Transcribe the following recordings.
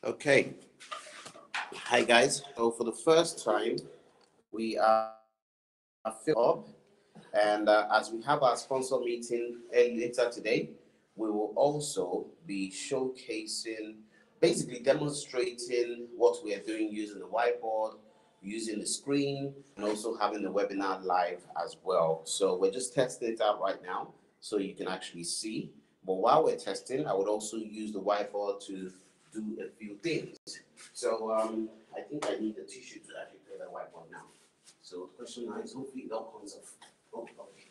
Okay. Hi guys. So for the first time, we are filled up, and as we have our sponsor meeting later today, we will also be showcasing, basically demonstrating what we are doing using the whiteboard, using the screen, and also having the webinar live as well. So we're just testing it out right now, so you can actually see. But while we're testing, I would also use the whiteboard to do a few things. So I think I need a tissue to actually clear that whiteboard now. So the question now is hopefully it all comes off. Oh, okay.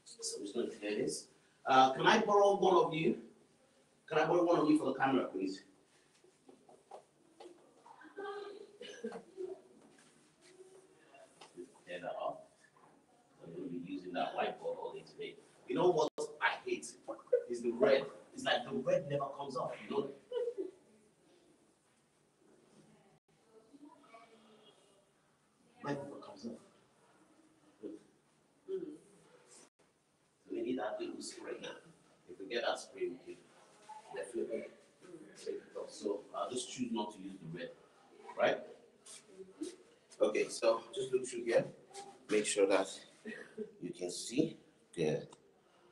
So I'm just going to clear this. Can I borrow one of you? Can I borrow one of you for the camera, please? Clear that off. I'm going to be using that whiteboard all day today. You know what I hate is the red. It's like the red never comes off. You know. Red never comes off. So we need that little spray now. If we get that spray, we can definitely take it off. So I'll just choose not to use the red, right? Okay, so just look through here. Make sure that you can see. Good.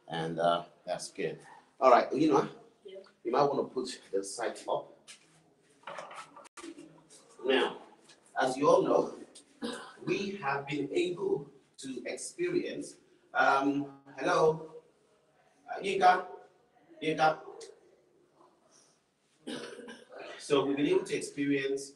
And that's good. All right, you know, you might want to put the sight up. Now, as you all know, we have been able to experience, hello, Yinka. So we've been able to experience,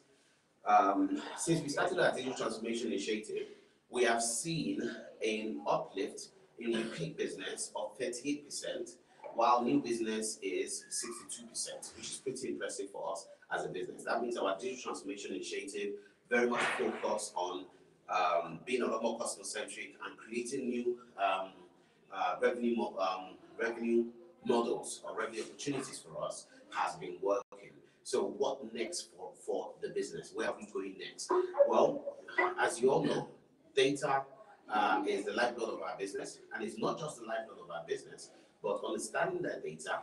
since we started our digital transformation initiative, we have seen an uplift in repeat business of 38%, while new business is 62%, which is pretty impressive for us as a business. That means our digital transformation initiative very much focused on being a lot more customer centric and creating new revenue models or revenue opportunities for us has been working. So what next for the business? Where are we going next? Well, as you all know, data is the lifeblood of our business, and it's not just the lifeblood of our business, but understanding that data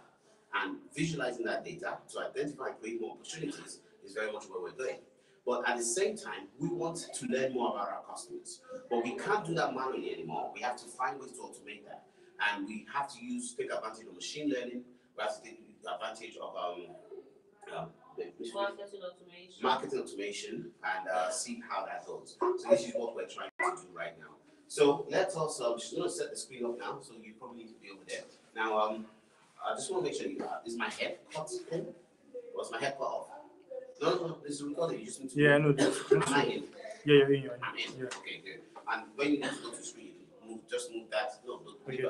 and visualizing that data to identify and create more opportunities is very much where we're going. But at the same time, we want to learn more about our customers. But we can't do that manually anymore. We have to find ways to automate that. And we have to take advantage of machine learning. We have to take advantage of marketing automation and see how that goes. So this is what we're trying to do right now. So let us, she's going to set the screen up now, so you probably need to be over there. Now, I just want to make sure is my head cut in? Was my head cut off? No, this is recording. You just need to. Yeah, no. Am I in? Yeah, you're in. I'm in. Yeah. Okay, good. And when you need to go to the screen, just move that. No, Okay,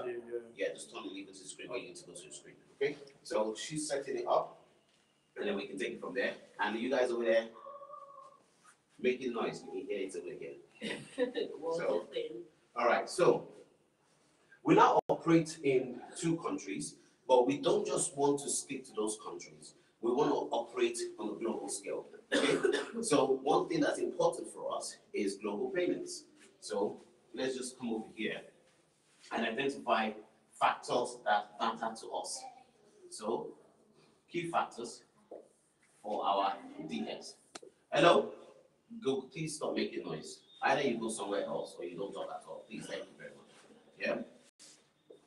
yeah, just turn and leave it to the screen when you need to go to the screen. Okay? So she's setting it up, and then we can take it from there. And you guys over there, making noise. You can hear it over here. So, all right. So we now operate in 2 countries, but we don't just want to stick to those countries. We want to operate on a global scale. Okay? So one thing that's important for us is global payments. So let's just come over here and identify factors that matter to us. So key factors for our DX. Hello? Go, please stop making noise. Either you go somewhere else or you don't talk at all. Please, thank you very much. Yeah?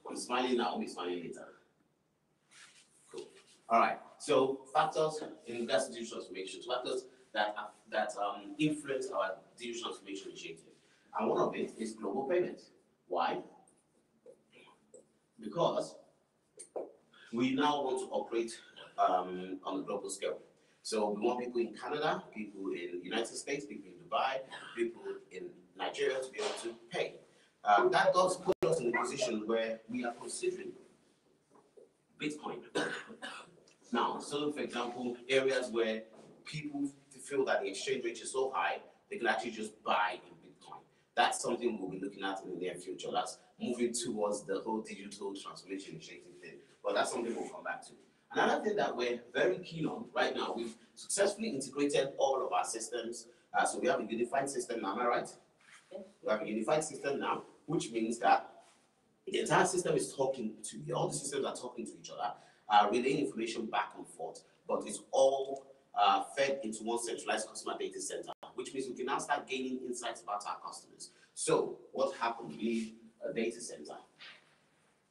I'm smiling now, I'll be smiling later. Cool. All right. So factors in regards to digital transformation, factors that influence our digital transformation initiative. And one of it is global payments. Why? Because we now want to operate on a global scale. So we want people in Canada, people in the United States, people in Dubai, people in Nigeria to be able to pay. That does put us in a position where we are considering Bitcoin. Now, so for example, areas where people feel that the exchange rate is so high, they can actually just buy in Bitcoin. That's something we'll be looking at in the near future. That's moving towards the whole digital transformation initiative thing. But that's something we'll come back to. Another thing that we're very keen on right now, we've successfully integrated all of our systems. So we have a unified system now, am I right? Yeah. We have a unified system now, which means that the entire system is talking to all the systems are talking to each other, relaying information back and forth, but it's all fed into one centralized customer data center, which means we can now start gaining insights about our customers. So what happened? We need a data center.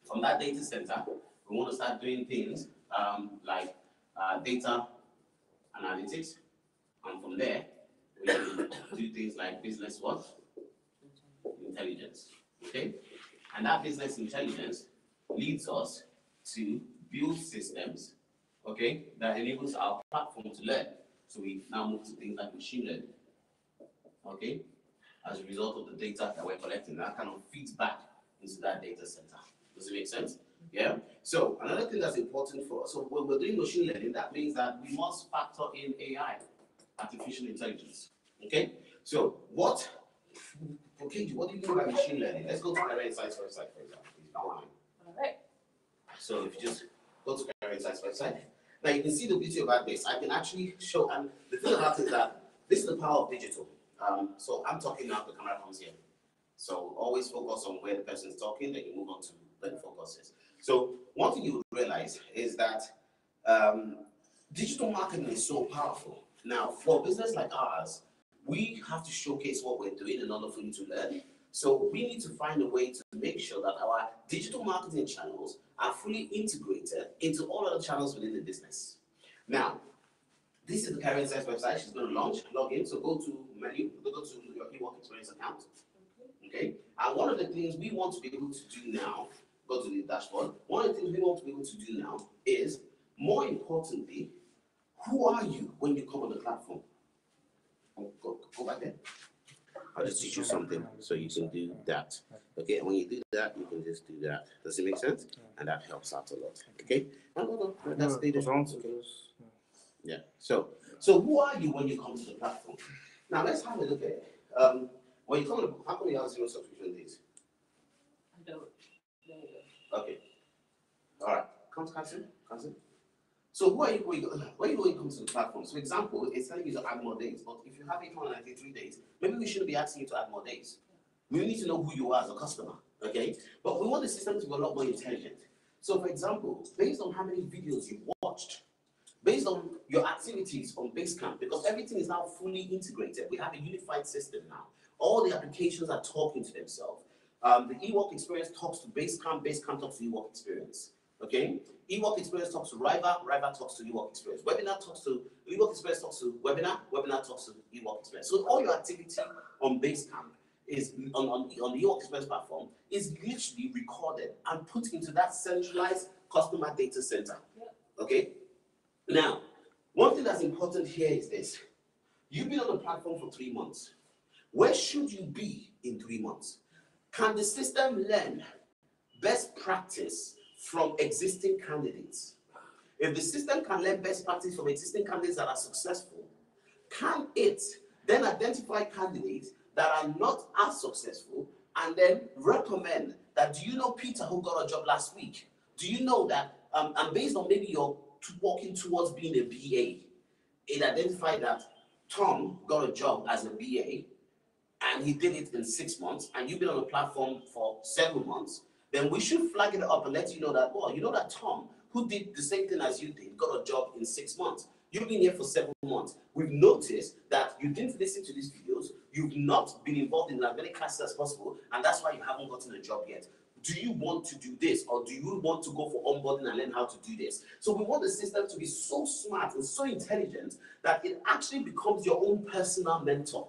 From that data center, we want to start doing things like data analytics, and from there, we can do things like business what? Intelligence, okay? And that business intelligence leads us to build systems, okay, that enables our platform to learn. So we now move to things like machine learning, okay, as a result of the data that we're collecting. That kind of feeds back into that data center. Does it make sense? Yeah. So another thing that's important for us, so when we're doing machine learning, that means that we must factor in AI, artificial intelligence. Okay. So what do you mean by machine learning? Let's go to Career Insights website, for example. All right. So if you just go to Career Insights website, now you can see the beauty about this. I can actually show, and the thing about it is that this is the power of digital. So I'm talking now, the camera comes here. So always focus on where the person is talking, then you move on to where the focus is. So one thing you would realize is that digital marketing is so powerful. Now, for a business like ours, we have to showcase what we're doing in order for you to learn. So we need to find a way to make sure that our digital marketing channels are fully integrated into all other channels within the business. Now, this is the Career Insights website. She's going to log in. So go to menu, go to your eWork Experience account. Okay. And one of the things we want to be able to do now, go to the dashboard. One of the things we want to be able to do now is, more importantly, who are you when you come on the platform? Go back there. I'll just teach you something so you can do that. Okay, and when you do that, you can just do that. Does it make sense? And that helps out a lot. Okay? No. That's the yeah. So who are you when you come to the platform? Now let's have a look at it. When you come to, how many have 0 subscription days? I don't. Okay. All right. Cousin. So who are you when you come to the platform? So, for example, it's telling you to add more days, but if you have 893 days, maybe we shouldn't be asking you to add more days. We need to know who you are as a customer, okay? But we want the system to be a lot more intelligent. So, for example, based on how many videos you've watched, based on your activities on Basecamp, because everything is now fully integrated. We have a unified system now. All the applications are talking to themselves. The eWork Experience talks to Basecamp, Basecamp talks to eWork Experience. Okay? eWork Experience talks to Riva, Riva talks to eWork Experience. Webinar talks to, eWork Experience talks to Webinar, Webinar talks to eWork Experience. So all your activity on Basecamp is on the eWork Experience platform is literally recorded and put into that centralized customer data center. Okay? Now, one thing that's important here is this. You've been on the platform for 3 months. Where should you be in 3 months? Can the system learn best practice from existing candidates? If the system can learn best practice from existing candidates that are successful, can it then identify candidates that are not as successful and then recommend that, do you know Peter who got a job last week? Do you know that, and based on maybe you're walking towards being a BA, it identified that Tom got a job as a BA and he did it in 6 months, and you've been on the platform for 7 months, then we should flag it up and let you know that, well, you know that Tom, who did the same thing as you did, got a job in 6 months. You've been here for 7 months. We've noticed that you didn't listen to these videos, you've not been involved in as many classes as possible, and that's why you haven't gotten a job yet. Do you want to do this, or do you want to go for onboarding and learn how to do this? So we want the system to be so smart and so intelligent that it actually becomes your own personal mentor.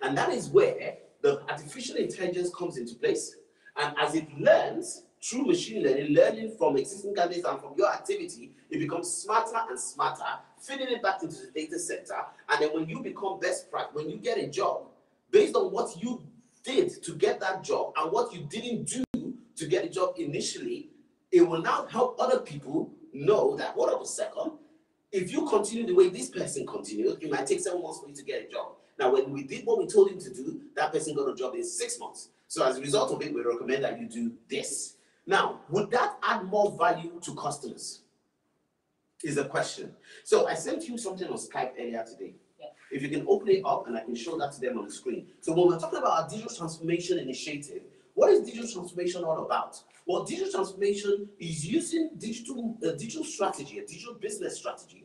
And that is where the artificial intelligence comes into place. And as it learns through machine learning, learning from existing candidates and from your activity, it becomes smarter and smarter, feeding it back into the data center. And then when you become best practice, when you get a job, based on what you did to get that job and what you didn't do to get a job initially, it will now help other people know that, hold on a second, if you continue the way this person continued, it might take 7 months for you to get a job. Now, when we did what we told him to do, that person got a job in 6 months. So as a result of it, we recommend that you do this. Now, would that add more value to customers? Is the question. So I sent you something on Skype earlier today. Yeah. If you can open it up and I can show that to them on the screen. So when we're talking about our digital transformation initiative, What is digital transformation all about? Well, digital transformation is using digital strategy, a digital business strategy,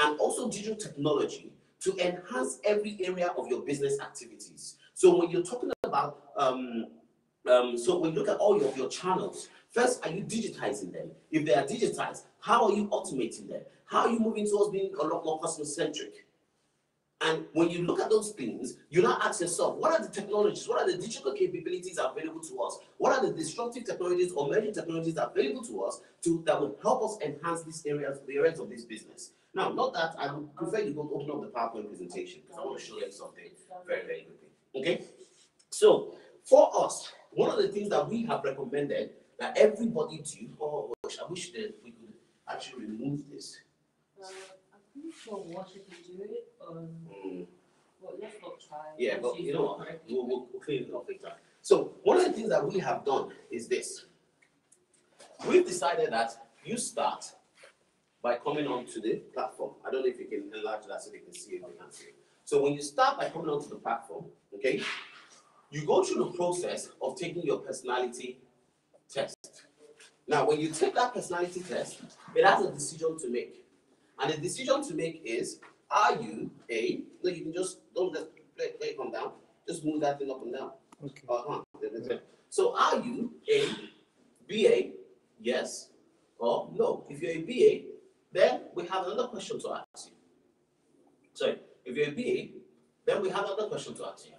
and also digital technology to enhance every area of your business activities. So when you're talking about, so when you look at all of your channels, first, are you digitizing them? If they are digitized, how are you automating them? How are you moving towards being a lot more customer-centric? And when you look at those things, you now ask yourself, what are the technologies, what are the digital capabilities available to us? What are the disruptive technologies or emerging technologies available to us that will help us enhance these areas, the areas of this business? Now, not that I would prefer you go open up the PowerPoint presentation because I want to show you something very, very quickly. Okay? So, for us, one of the things that we have recommended that everybody do, oh gosh, I wish that we could actually remove this. I'm pretty sure Washer can do it. Well, let's not try. Yeah, but you know what? We'll clean it up later. So one of the things that we have done is this. We've decided that you start by coming onto the platform. I don't know if you can enlarge that so they can see it. They can see it. So when you start by coming onto the platform, okay, you go through the process of taking your personality test. Now, when you take that personality test, it has a decision to make. And the decision to make is, are you a, no, you can just, don't just play it on down, just move that thing up and down. Okay. So are you a BA, yes or no? If you're a BA, then we have another question to ask you. Sorry, if you're a BA, then we have another question to ask you.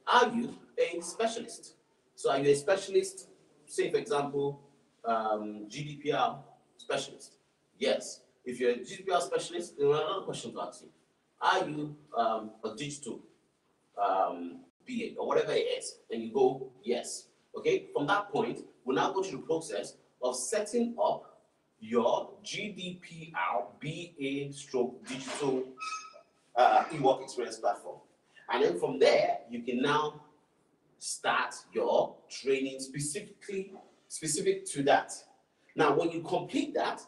Are you a specialist? So are you a specialist, say for example, GDPR specialist? Yes. If you're a GDPR specialist, then we have another question to ask you. Are you a digital BA or whatever it is? And you go, yes. Okay, from that point, we'll now go through the process of setting up your GDPR BA stroke digital e-work experience platform. And then from there, you can now start your training specific to that. Now, when you complete that,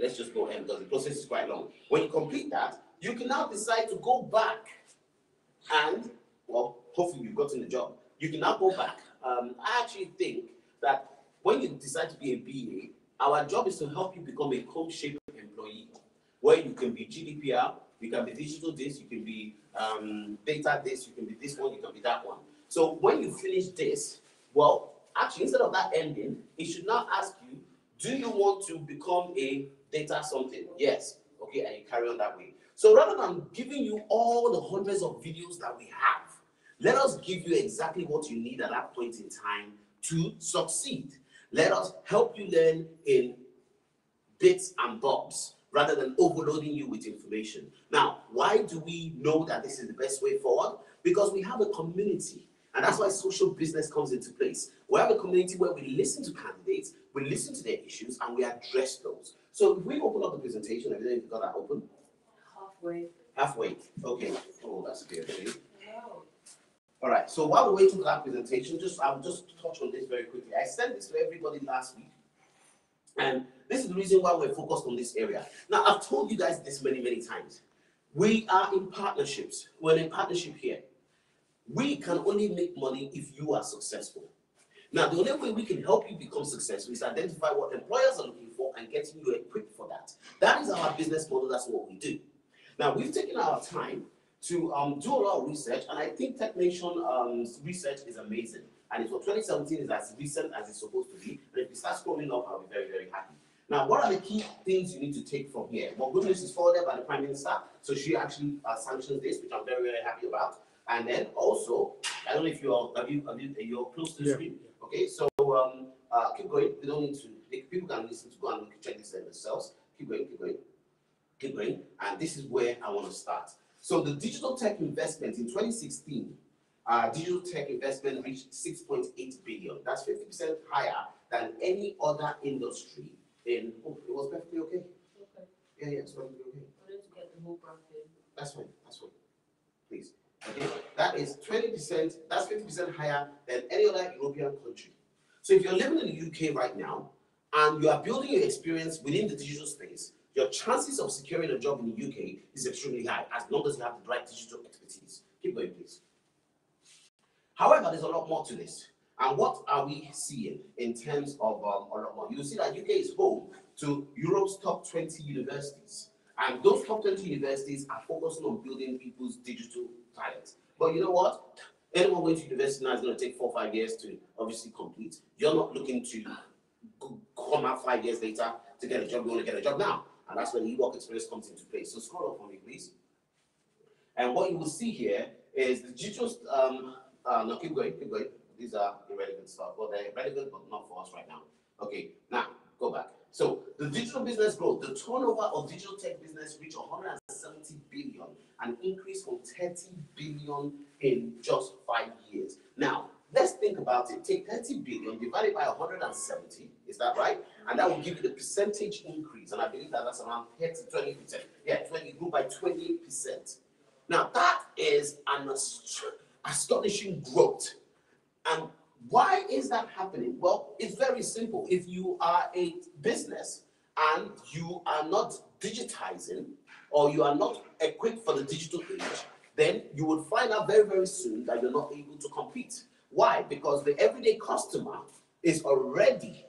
let's just go ahead because the process is quite long. When you complete that, you can now decide to go back and, well, hopefully you've gotten the job. You can now go back. I actually think that when you decide to be a BA, our job is to help you become a code-shaped employee, where you can be GDPR, you can be digital this, you can be data this, you can be this one, you can be that one. So when you finish this, well, actually, instead of that ending, it should now ask you, do you want to become a data something? Yes. Okay, and you carry on that way. So rather than giving you all the hundreds of videos that we have, let us give you exactly what you need at that point in time to succeed. Let us help you learn in bits and bobs rather than overloading you with information. Now, why do we know that this is the best way forward? Because we have a community. And that's why social business comes into place. We have a community where we listen to candidates, we listen to their issues, and we address those. So if we open up the presentation, I don't know if you got that open. Halfway. Halfway. Okay. Oh, that's good. No. All right. So while we're waiting for that presentation, I'll just touch on this very quickly. I sent this to everybody last week, and this is the reason why we're focused on this area. Now, I've told you guys this many, many times. We are in partnerships. We're in partnership here. We can only make money if you are successful. Now, the only way we can help you become successful is identify what employers are looking for and getting you equipped for that. That is our business model. That's what we do. Now, we've taken our time to do a lot of research, and I think TechNation's research is amazing. And it's for 2017 is as recent as it's supposed to be. And if you start scrolling up, I'll be very, very happy. Now, what are the key things you need to take from here? Well, good news is forwarded by the Prime Minister, so she actually sanctions this, which I'm very, very happy about. And then also, I don't know if you're close to the screen. Okay, so keep going. We don't need to. People can listen to go and check this themselves. Keep going, keep going, keep going. And this is where I want to start. So the digital tech investment in 2016, digital tech investment reached 6.8 billion. That's 50% higher than any other industry. In it was perfectly okay. Okay. Yeah, it's perfectly okay. I need to get the whole graph in. That's fine. That's fine. Please. Okay, that is 20%, that's 50% higher than any other European country. So if you're living in the UK right now and you are building your experience within the digital space, your chances of securing a job in the UK is extremely high as long as you have the right digital expertise. Keep going, please. However, there's a lot more to this. And what are we seeing in terms of a lot more? You see that UK is home to Europe's top 20 universities. And those top 20 universities are focusing on building people's digital talents. But you know what? Anyone going to university now is going to take 4 or 5 years to obviously complete. You're not looking to come out 5 years later to get a job. You want to get a job now. And that's when e-work experience comes into play. So scroll up for me, please. And what you will see here is the digital, no, keep going. These are irrelevant stuff. Well, they're relevant, but not for us right now. Okay, now, go back. So, the digital business growth, the turnover of digital tech business reached 170 billion, an increase from 30 billion in just 5 years. Now, let's think about it. Take 30 billion divided by 170, is that right? And that will give you the percentage increase, and I believe that that's around 20%. Yeah, 20 grew by 20%. Now, that is an astonishing growth. And why is that happening? Well, it's very simple. If you are a business and you are not digitizing or you are not equipped for the digital age, then you would find out very, very soon that you're not able to compete. Why? Because the everyday customer is already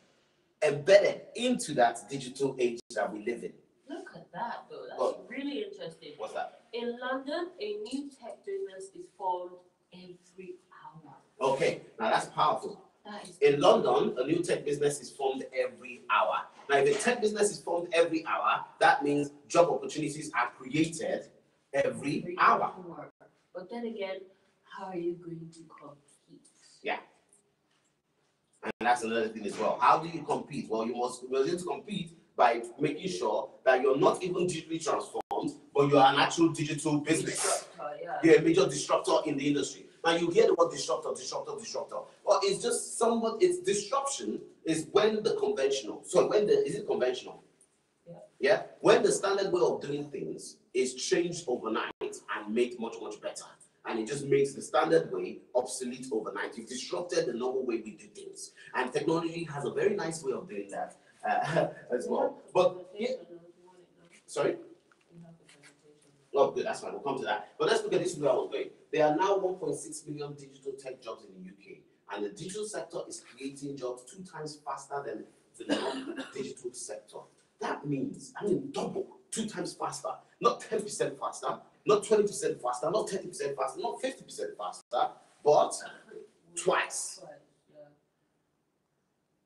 embedded into that digital age that we live in. Look at that, though. That's really interesting. What's that? In London, a new tech business is formed every hour. Okay, now that's powerful. That is In London, a new tech business is formed every hour. Now, if a tech business is formed every hour, that means job opportunities are created every hour. But then again, how are you going to compete? Yeah. And that's another thing as well. How do you compete? Well, you must be able to compete by making sure that you're not even digitally transformed, but you are an actual digital business. You're a major disruptor in the industry. Now you hear the word disruptor. Well, it's just somewhat, it's disruption is when the conventional, is it conventional? Yeah? When the standard way of doing things is changed overnight and made much, much better. And it just makes the standard way obsolete overnight. You've disrupted the normal way we do things. And technology has a very nice way of doing that as well. But, yeah, sorry? Oh, good, that's fine, we'll come to that. But let's look at this where I was going. There are now 1.6 million digital tech jobs in the UK, and the digital sector is creating jobs 2 times faster than the non-digital sector. That means, double, 2 times faster, not 10% faster, not 20% faster, not 30% faster, not 50% faster, but twice.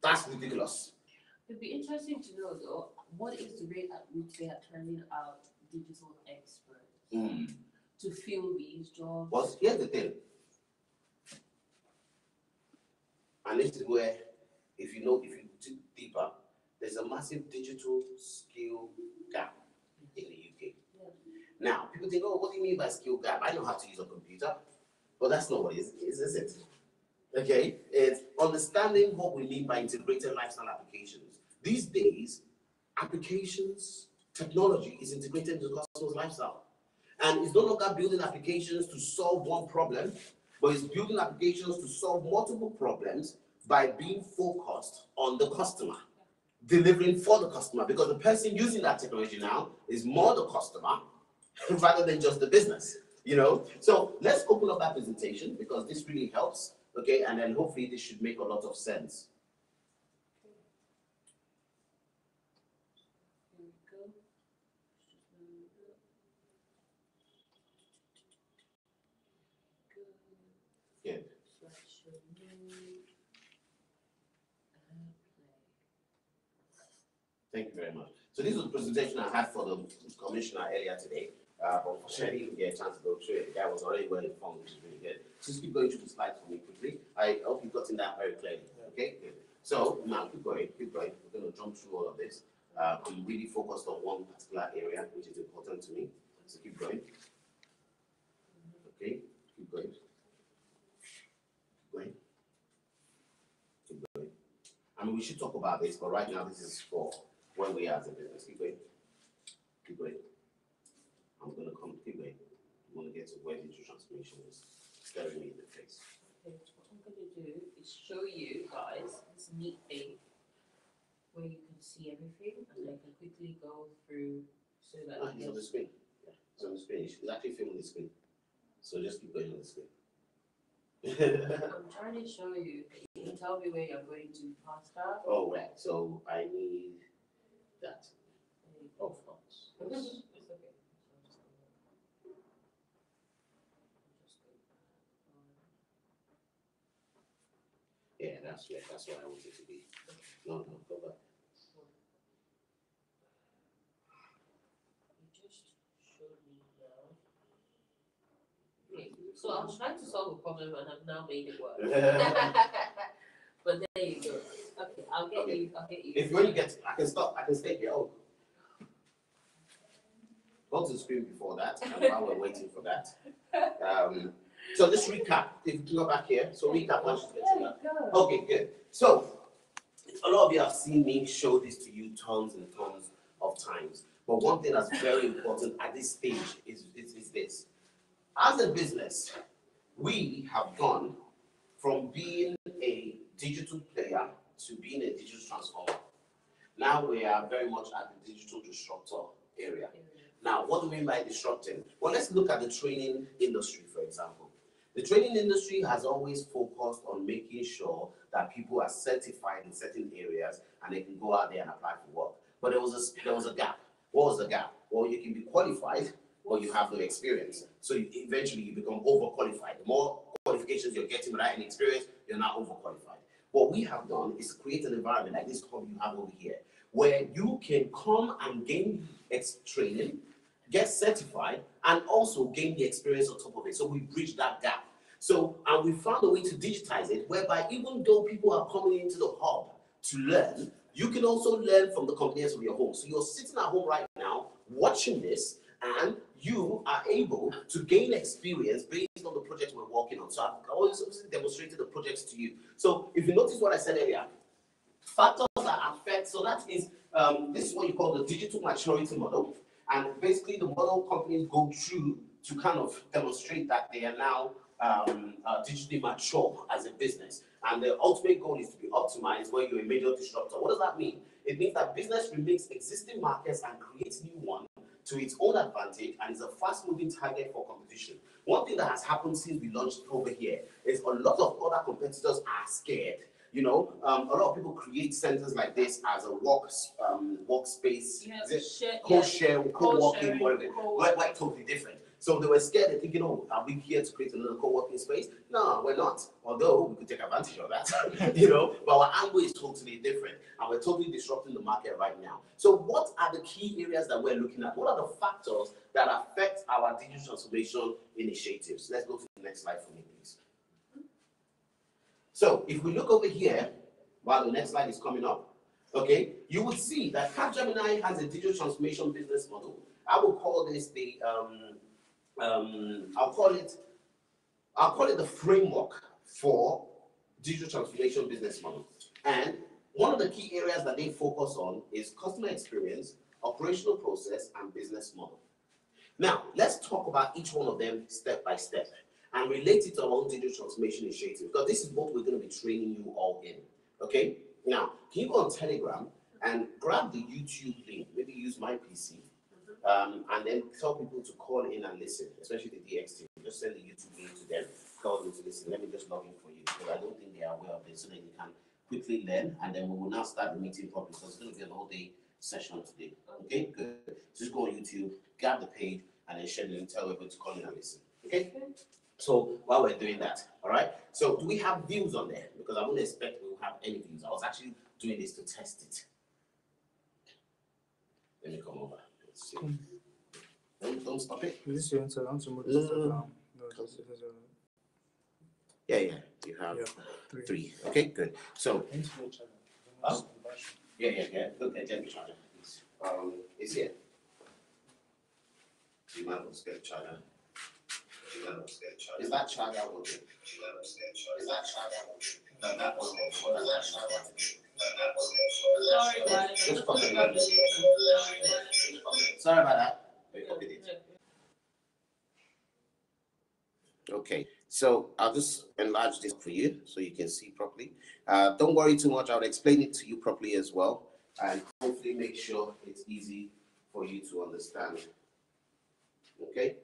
That's ridiculous. It'd be interesting to know, though, what is the rate at which they are turning out digital experts to fill these jobs? Well, here's the thing. And this is where, if you dig deeper, there's a massive digital skill gap in the UK. Yeah. Now, people think, oh, what do you mean by skill gap? I know how to use a computer. But that's not what it is it? Okay? It's understanding what we mean by integrated lifestyle applications. These days, applications, technology is integrated into the customer's lifestyle. And it's no longer building applications to solve one problem, but it's building applications to solve multiple problems by being focused on the customer, delivering for the customer, because the person using that technology now is more the customer rather than just the business, So let's open up that presentation because this really helps, okay? And then hopefully this should make a lot of sense. Thank you very much. So this was the presentation I had for the commissioner earlier today. But unfortunately, I didn't get a chance to go through it. The guy was already well informed, which is really good. Just keep going through the slides for me quickly. I hope you've gotten that very clearly. Okay, good. So now keep going. We're going to jump through all of this. I'm really focused on one particular area, which is important to me. So keep going. Okay, keep going. Keep going. I mean, we should talk about this, but right now this is for where we are as a business. Keep going. Keep going. I'm going to keep going. I'm going to get to where digital transformation is staring me in the face. Okay, what I'm going to do is show you guys this neat thing where you can see everything, and I can quickly go through so that it's on the screen. Yeah, it's on the screen. It's actually filming the screen. So just keep going on the screen. I'm trying to show you. You can tell me where you're going to faster. Oh, right. So I need that. Oh, of course. It's Yes. okay. Yeah, that's where I want it to be. No, go back. You just showed me now. Okay. So I was trying to solve a problem and I've now made it work. But there you go. Okay, I'll get Okay. you. I'll get you. If when you get, I can stop. I can stay here. Oh, go to the screen before that, and while we're waiting for that. So let's recap. If you go back here, so recap once you get to that. Okay, good. So a lot of you have seen me show this to you tons and tons of times. But one thing that's very important at this stage is this. As a business, we have gone from being a digital player to being a digital transformer. Now we are very much at the digital disruptor area. Now, what do we mean by disrupting? Well, let's look at the training industry, for example. The training industry has always focused on making sure that people are certified in certain areas and they can go out there and apply for work. But there was a gap. What was the gap? Well, you can be qualified, but you have no experience. So eventually you become overqualified. The more qualifications you're getting without any experience, you're not overqualified. What we have done is create an environment like this hub you have over here, where you can come and gain training, get certified, and also gain the experience on top of it. So we bridge that gap. So, and we found a way to digitize it, whereby even though people are coming into the hub to learn, you can also learn from the convenience of your home. So you're sitting at home right now, watching this, and you are able to gain experience based on the project we're working on. So I've always demonstrated the projects to you. So if you notice what I said earlier, factors that affect, so that is, this is what you call the digital maturity model. And basically the model companies go through to kind of demonstrate that they are now digitally mature as a business. And the ultimate goal is to be optimized where you're a major disruptor. What does that mean? It means that business remakes existing markets and creates new ones to its own advantage and is a fast-moving target for competition. One thing that has happened since we launched over here is a lot of other competitors are scared. You know, a lot of people create centers like this as a workspace, co-working, whatever. We're totally different. So they were scared and thinking, oh, are we here to create another co-working space? No, we're not. Although we could take advantage of that, you know, but our angle is totally different and we're totally disrupting the market right now. So what are the key areas that we're looking at? What are the factors that affect our digital transformation initiatives? Let's go to the next slide for me, please. So if we look over here, while the next slide is coming up, okay, you will see that Capgemini has a digital transformation business model. I will call this the I'll call it the framework for digital transformation business model. And one of the key areas that they focus on is customer experience, operational process, and business model. Now, let's talk about each one of them step by step and relate it to our own digital transformation initiative, because this is what we're going to be training you all in. Okay? Now, can you go on Telegram and grab the YouTube link? Maybe use my PC. And then tell people to call in and listen, especially the DX team. Just send the YouTube link to them, tell them to listen. Let me just log in for you, because I don't think they are aware of this, so that you can quickly learn, and then we will now start the meeting properly, because it's going to be an all-day session today. Okay, good. Just go on YouTube, grab the page, and then share the link, tell everybody to call in and listen. Okay? So while we're doing that, all right? So do we have views on there? Because I wouldn't expect we will have any views. I was actually doing this to test it. Let me come over. Let's see. Don't stop it. Is this your Instagram? No. Yeah, you have three. Okay, good. So, yeah. Look at Jenny Charger, please. It's here. You might not get charger. Is that charger working? Is that charger working? No, that wasn't. Sorry, guys. Just copy it. Sorry about that. We copied it. Okay, so I'll just enlarge this for you so you can see properly. Don't worry too much. I'll explain it to you properly as well, and hopefully make sure it's easy for you to understand. Okay.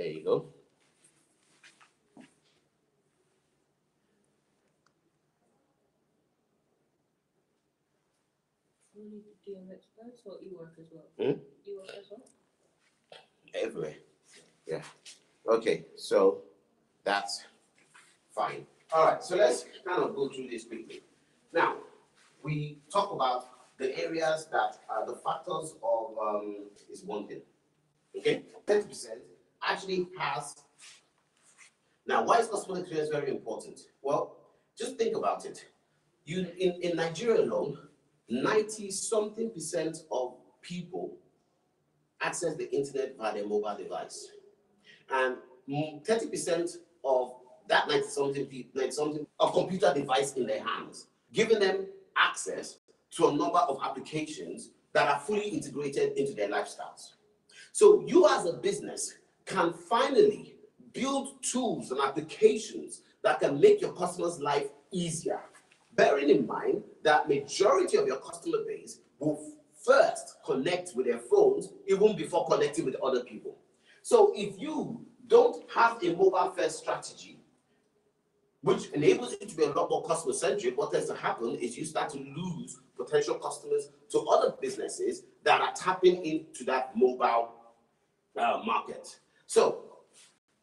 There you go. We need to do experts or e-work as well? Hmm? E-work as well? Everywhere. Yeah. Okay, so that's fine. All right, so let's kind of go through this quickly. Now, we talk about the areas that are the factors of is one thing. Okay, 30% actually has. Now, why is customer experience very important? Well, just think about it. You in Nigeria alone, 90-something% of people access the internet via their mobile device. And 30% of that 90-something a computer device in their hands, giving them access to a number of applications that are fully integrated into their lifestyles. So you as a business can finally build tools and applications that can make your customers' life easier, bearing in mind that majority of your customer base will first connect with their phones even before connecting with other people. So if you don't have a mobile first strategy, which enables you to be a lot more customer centric, what tends to happen is you start to lose potential customers to other businesses that are tapping into that mobile market. So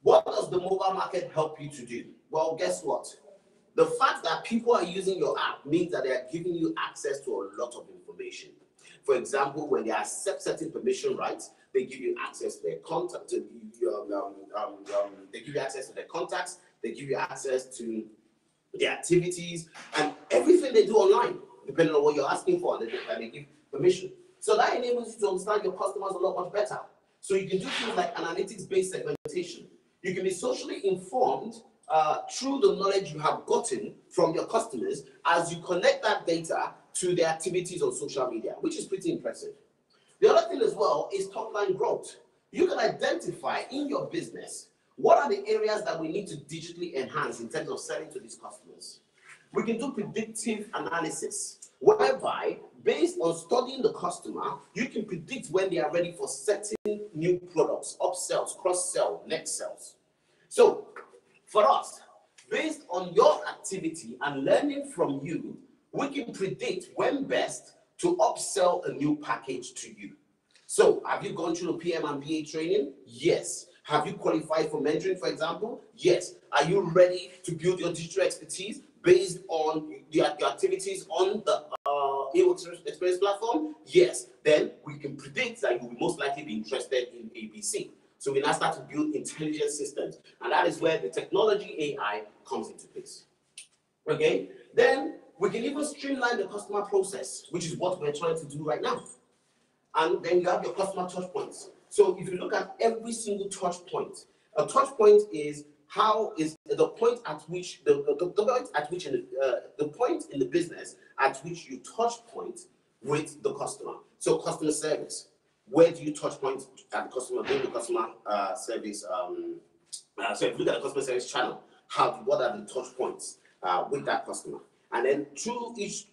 what does the mobile market help you to do? Well, guess what? The fact that people are using your app means that they are giving you access to a lot of information. For example, when they accept certain permission rights, they give you access to their contact. They give you access to their contacts. They give you access to their activities and everything they do online, depending on what you're asking for, and they give permission. So that enables you to understand your customers a lot much better. So you can do things like analytics-based segmentation. You can be socially informed through the knowledge you have gotten from your customers as you connect that data to their activities on social media, which is pretty impressive. The other thing as well is top-line growth. You can identify in your business what are the areas that we need to digitally enhance in terms of selling to these customers. We can do predictive analysis, whereby, based on studying the customer, you can predict when they are ready for certain new products, upsells, cross-sell, next sells. So, for us, based on your activity and learning from you, we can predict when best to upsell a new package to you. So, have you gone through the PM and BA training? Yes. Have you qualified for mentoring, for example? Yes. Are you ready to build your digital expertise based on your activities on the e-work experience platform? Yes. Then we can predict that you will most likely be interested in ABC. So we now start to build intelligent systems. And that is where the technology AI comes into place. Okay? Then we can even streamline the customer process, which is what we're trying to do right now. And then you have your customer touch points. So if you look at every single touch point, a touch point is how is the point at which the point in the business at which you touch point with the customer. So customer service, where do you touch point at the customer, build the customer service? So if you look at the customer service channel, what are the touch points with that customer? And then through each,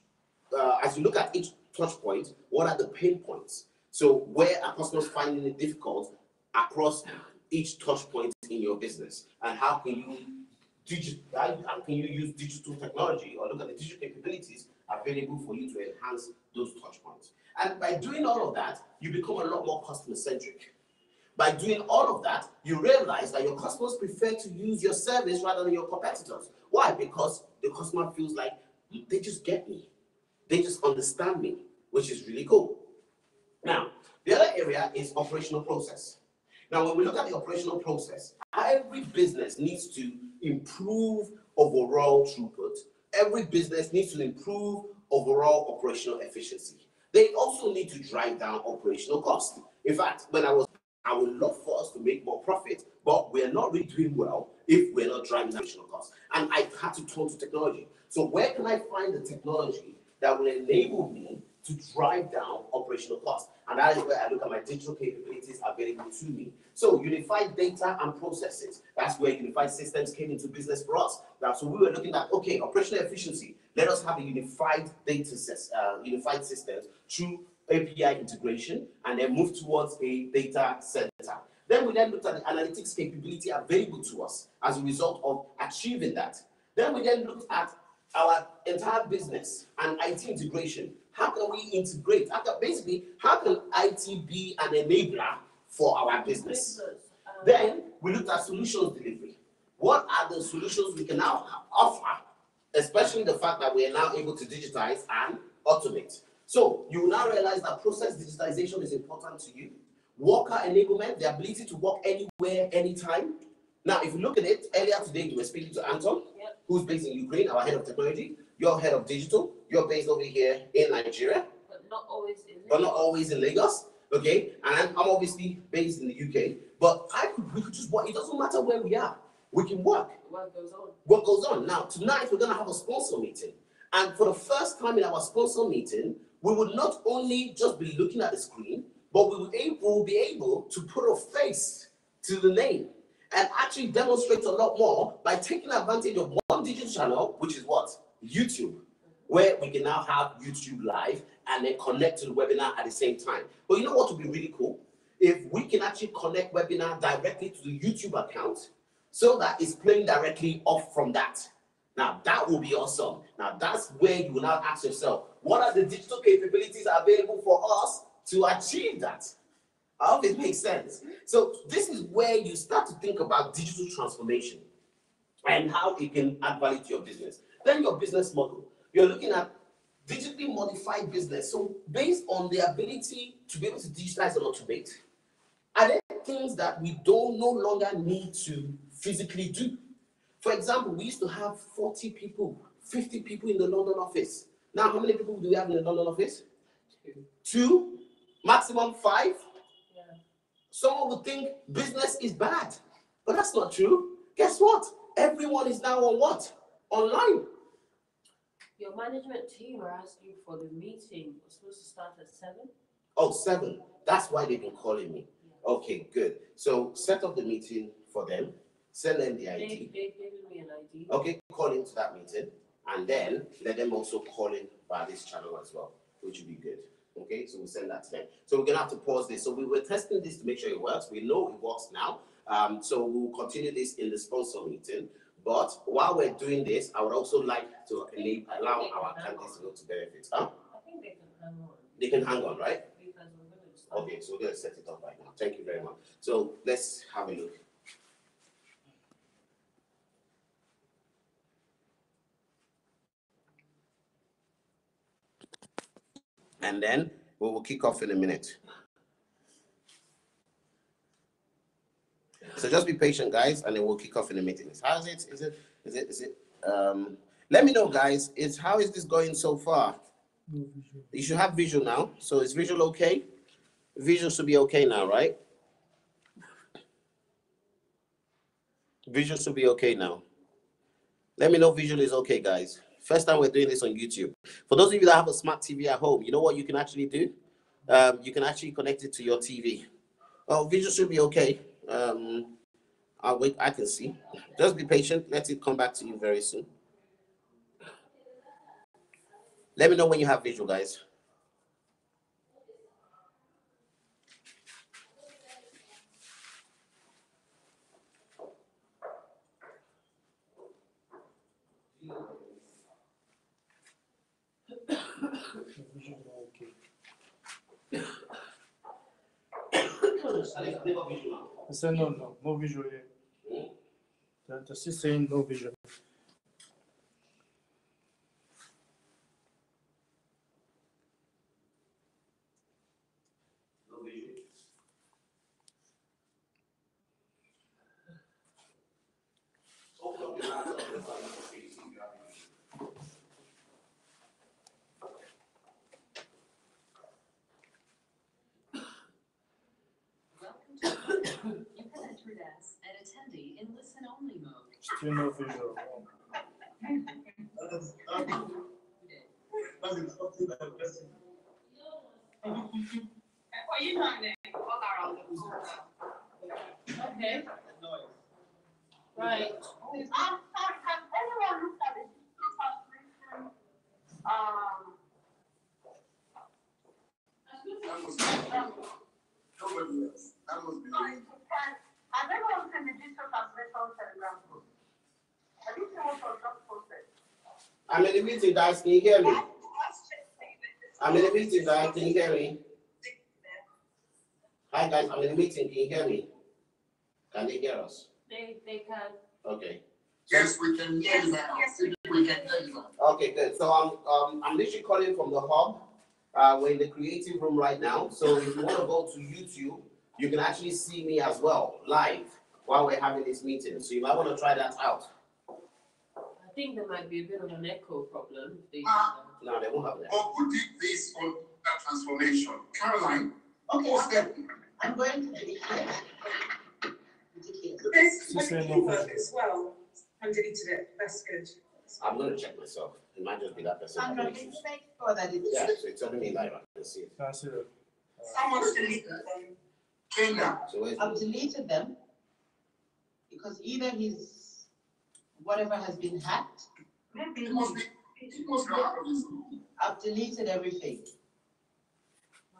as you look at each touch point, what are the pain points? So where are customers finding it difficult across each touch point in your business? And how can you use digital technology or look at the digital capabilities available for you to enhance those touch points? And by doing all of that, you become a lot more customer centric. By doing all of that, you realize that your customers prefer to use your service rather than your competitors. Why? Because the customer feels like they just get me. They just understand me, which is really cool. Now, the other area is operational process. Now, when we look at the operational process, every business needs to improve overall throughput. Every business needs to improve overall operational efficiency. They also need to drive down operational costs. In fact, I would love for us to make more profit, but we're not really doing well if we're not driving down operational costs. And I had to turn to technology. So where can I find the technology that will enable me to drive down operational costs? And that is where I look at my digital capabilities available to me. So unified data and processes, that's where unified systems came into business for us. Now, so we were looking at, okay, operational efficiency, let us have a unified data set, unified systems through API integration, and then move towards a data center. Then we then looked at the analytics capability available to us as a result of achieving that. Then we then looked at our entire business and IT integration. How can we integrate? How can IT be an enabler for our business? Then we looked at solutions delivery. What are the solutions we can now offer, especially the fact that we are now able to digitize and automate? So you will now realize that process digitization is important to you. Worker enablement, the ability to work anywhere, anytime. Now, if you look at it, earlier today we were speaking to Anton, who's based in Ukraine, our head of technology. You're head of digital. You're based over here in Nigeria. But not always in Lagos. But not always in Lagos. Okay? And I'm obviously based in the UK. But we could just work. It doesn't matter where we are. We can work. What goes on? What goes on? Now, tonight we're going to have a sponsor meeting. And for the first time in our sponsor meeting, we will not only just be looking at the screen, but we will be able to put a face to the name and actually demonstrate a lot more by taking advantage of one digital channel, which is what? YouTube, where we can now have YouTube live and then connect to the webinar at the same time. But you know what would be really cool? If we can actually connect webinar directly to the YouTube account so that it's playing directly off from that. Now, that will be awesome. Now, that's where you will now ask yourself, what are the digital capabilities available for us to achieve that? I hope it makes sense. So this is where you start to think about digital transformation and how it can add value to your business. Then your business model. You're looking at digitally modified business. So based on the ability to be able to digitize and automate, are there things that we don't no longer need to physically do? For example, we used to have 40 people, 50 people in the London office. Now, how many people do we have in the London office? Two, maximum 5. Yeah. Someone would think business is bad, but that's not true. Guess what? Everyone is now on what? Online. Your management team are asking for the meeting. We're supposed to start at 7. Oh, 7. That's why they've been calling me. Yeah. Okay, good. So set up the meeting for them. Send them the ID. They've given me an ID. Okay, call into that meeting, and then let them also call in by this channel as well, which would be good. Okay, so we'll send that to them. So we're gonna have to pause this. So we were testing this to make sure it works. We know it works now. So we'll continue this in the sponsor meeting. But while we're doing this, I would also like to allow our candidates to go to benefits. Huh? I think they can hang on. They can hang on, right? Because we're going to start. Okay, so we're gonna set it up right now. Thank you very much. So let's have a look. And then we will kick off in a minute. So just be patient, guys, and then we'll kick off in a minute. How is it? Is it? Let me know, guys. How is this going so far? You should have visual now. So is visual okay? Visual should be okay now, right? Visual should be okay now. Let me know visual is okay, guys. First time we're doing this on YouTube. For those of you that have a smart TV at home, you know what you can actually do? You can actually connect it to your TV. Oh, visual should be okay. I'll wait, I can see. Just be patient. Let it come back to you very soon. Let me know when you have visual, guys. I said no visual here. The system saying no visual. You have entered as an attendee in listen-only mode. Still no visual. Are you trying to walk around the corner? Okay. Right. Has anyone looked at the translation? Nobody else. That must be. I don't know what's in the digital translation Telegram group. I didn't know what was just posted. I'm in the meeting, guys. Can you hear me? I'm in the meeting, guys. Can you hear me? Hi, guys. I'm in the meeting. Can you hear me? Can they hear us? They can. Okay. Yes, we can hear you now. We can hear you now. Okay, good. So I'm literally calling from the hub. We're in the creative room right now. So if you want to go to YouTube, you can actually see me as well, live, while we're having this meeting. So you might want to try that out. I think there might be a bit of an echo problem. No, they won't have that. But who did this on that transformation? Caroline. Okay, What's that? I'm going to delete it. This She said one no. work as well. I deleted it. That's good. I'm going to check myself. It might just be that person. Sandra, having can you issues. make sure that it's? Yeah, so it's telling me live. I can see it. Can I see that? Someone's deleted them. Kenya. So where's I've deleted them because either his, whatever has been hacked, It must be out of this. I've deleted everything.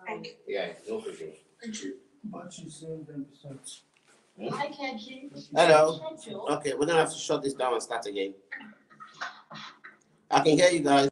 Thank you. Yeah, no problem. Thank you. But she's saying 10%. Hi, Kenji. Hello. Schedule. Okay, we're gonna have to shut this down and start again. I can hear you guys.